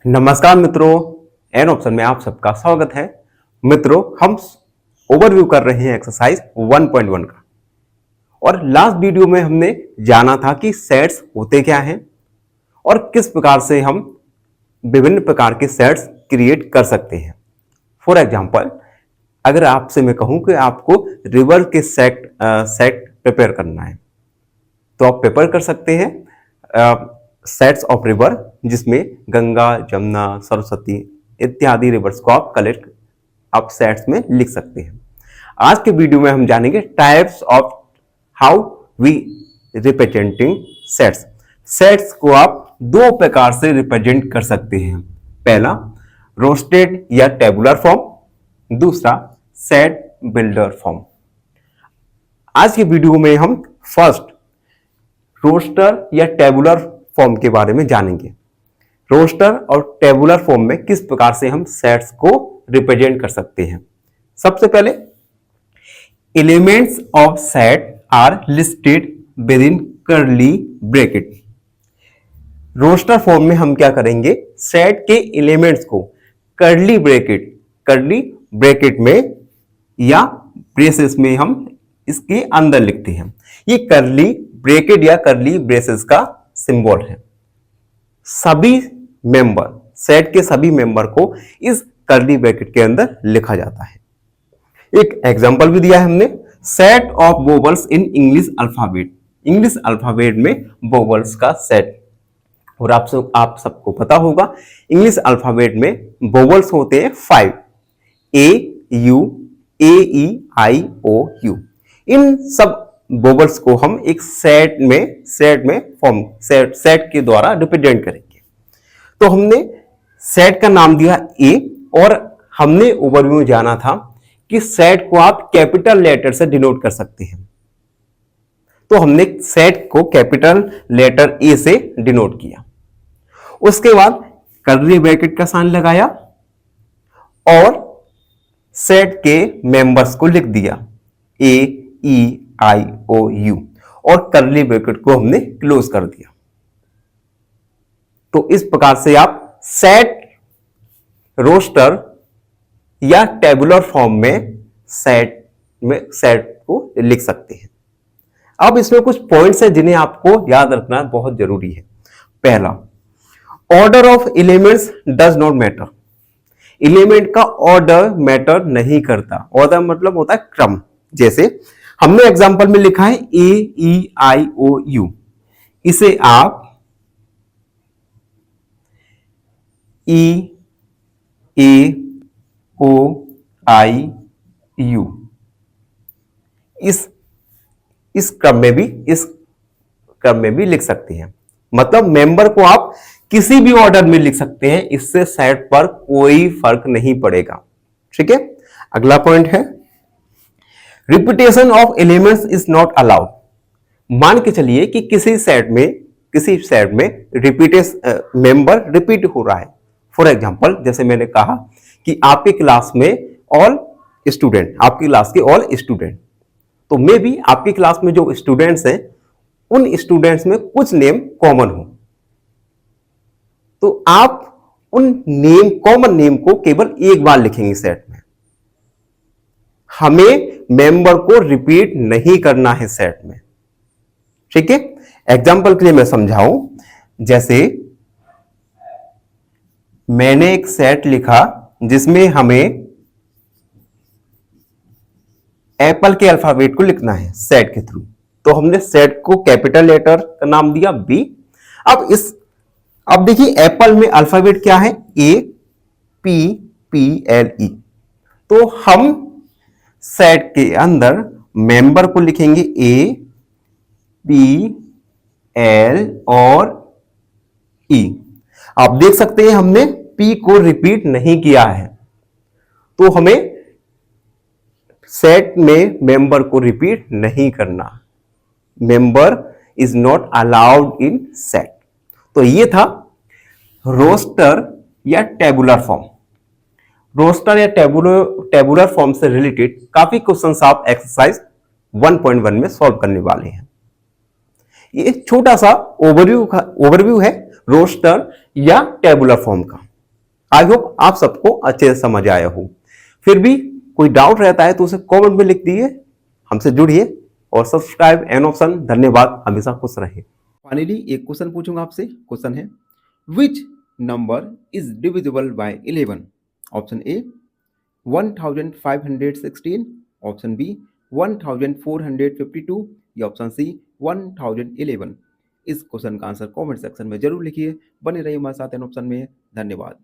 नमस्कार मित्रों, an option में आप सबका स्वागत है। मित्रों, हम ओवरव्यू कर रहे हैं एक्सरसाइज 1.1 का। और लास्ट वीडियो में हमने जाना था कि सेट्स होते क्या हैं और किस प्रकार से हम विभिन्न प्रकार के सेट्स क्रिएट कर सकते हैं। फॉर एग्जांपल, अगर आपसे मैं कहूं कि आपको रिवर के सेट प्रिपेयर करना है, तो आप प्रिपेयर कर सकते हैं सेट्स ऑफ रिवर, जिसमें गंगा, जमुना, सरस्वती इत्यादि रिवर्स को आप कलेक्ट आप सेट्स में लिख सकते हैं। आज के वीडियो में हम जानेंगे types of how we representing sets. Sets को आप दो प्रकार से रिप्रेजेंट कर सकते हैं। पहला, रोस्टेड या टेबुलर फॉर्म, दूसरा सेट बिल्डर फॉर्म। आज के वीडियो में हम फर्स्ट रोस्टर या टेबुलर फॉर्म के बारे में जानेंगे। रोस्टर और टेबुलर फॉर्म में किस प्रकार से हम सेट्स को रिप्रेजेंट कर सकते हैं। सबसे पहले, elements of set are listed with in curly bracket. Roster form में हम क्या करेंगे, सेट के एलिमेंट्स को कर्ली ब्रैकेट में या ब्रेसेस में हम इसके अंदर लिखते हैं। ये कर्ली ब्रैकेट या कर्ली ब्रेसेस का सिंबल है। सभी मेंबर, सेट के सभी मेंबर को इस कर्ली ब्रैकेट के अंदर लिखा जाता है। एक एग्जांपल भी दिया है हमने, set of vowels in English alphabet. English alphabet में वोवल्स का सेट। और आप सबको पता होगा, इंग्लिश अल्फाबेट में वोवल्स होते हैं 5, ए you, A E I O you. इन सब वोवल्स को हम एक सेट के द्वारा रिप्रेजेंट करेंगे। तो हमने सेट का नाम दिया ए, और हमने ओवरव्यू में जाना था कि सेट को आप कैपिटल लेटर से डिनोट कर सकते हैं। तो हमने सेट को कैपिटल लेटर ए से डिनोट किया। उसके बाद कर्ली ब्रैकेट का साइन लगाया और सेट के मेंबर्स को लिख दिया, ए ई आई ओ यू, और कर्ली ब्रैकेट को हमने क्लोज कर दिया। तो इस प्रकार से आप सेट, रोस्टर या टेबुलर फॉर्म में सेट को लिख सकते हैं। अब इसमें कुछ पॉइंट्स हैं जिन्हें आपको याद रखना बहुत जरूरी है। पहला, order of elements does not matter. Element का ऑर्डर मैटर नहीं करता। ऑर्डर मतलब होता है क्रम। जैसे हमने एग्जांपल में लिखा है ए ई आई ओ यू, इसे आप ई ए ओ आई यू इस क्रम में भी लिख सकते हैं। मतलब मेंबर को आप किसी भी ऑर्डर में लिख सकते हैं, इससे सेट पर कोई फर्क नहीं पड़ेगा। ठीक है। अगला पॉइंट है, repetition of elements is not allowed. मान के चलिए कि किसी सेट में मेंबर रिपीट हो रहा है। फॉर एग्जांपल, जैसे मैंने कहा कि आपकी क्लास के ऑल स्टूडेंट, तो मे बी आपकी क्लास में जो स्टूडेंट्स हैं, उन स्टूडेंट्स में कुछ नेम कॉमन हो, तो आप उन कॉमन नेम को केवल एक बार लिखेंगे सेट में। हमें मेंबर को रिपीट नहीं करना है सेट में। ठीक है। एग्जांपल के लिए मैं समझाऊं, जैसे मैंने एक सेट लिखा जिसमें हमें एप्पल के अल्फाबेट को लिखना है सेट के थ्रू। तो हमने सेट को कैपिटल लेटर का नाम दिया बी। अब देखिए, एप्पल में अल्फाबेट क्या है, A P P L E. तो हम सेट के अंदर मेंबर को लिखेंगे ए पी एल और ई। आप देख सकते हैं हमने पी को रिपीट नहीं किया है। तो हमें सेट में मेंबर को रिपीट नहीं करना। Member is not allowed in set. तो ये था रोस्टर या टेबुलर फॉर्म। रोस्टर या टेबुलर फॉर्म से रिलेटेड काफी क्वेश्चंस आप एक्सरसाइज 1.1 में सॉल्व करने वाले हैं। ये एक छोटा सा ओवरव्यू है रोस्टर या टेबुलर फॉर्म का। आई होप आप सबको अच्छे से समझ आया हो। फिर भी कोई डाउट रहता है तो उसे कमेंट में लिख दिए, हमसे जुड़िए और सब्सक्राइब एन ऑप्शन। धन्यवाद, हमेशा खुश रहिए। फाइनली एक क्वेश्चन पूछूंगा आपसे। क्वेश्चन है, which number is divisible by 11? Option A 1516, option B 1452 या ऑप्शन सी 1011। इस क्वेश्चन का आंसर कमेंट सेक्शन में जरूर लिखिए। बने रहिए हमारे साथ एन ऑप्शन में। धन्यवाद।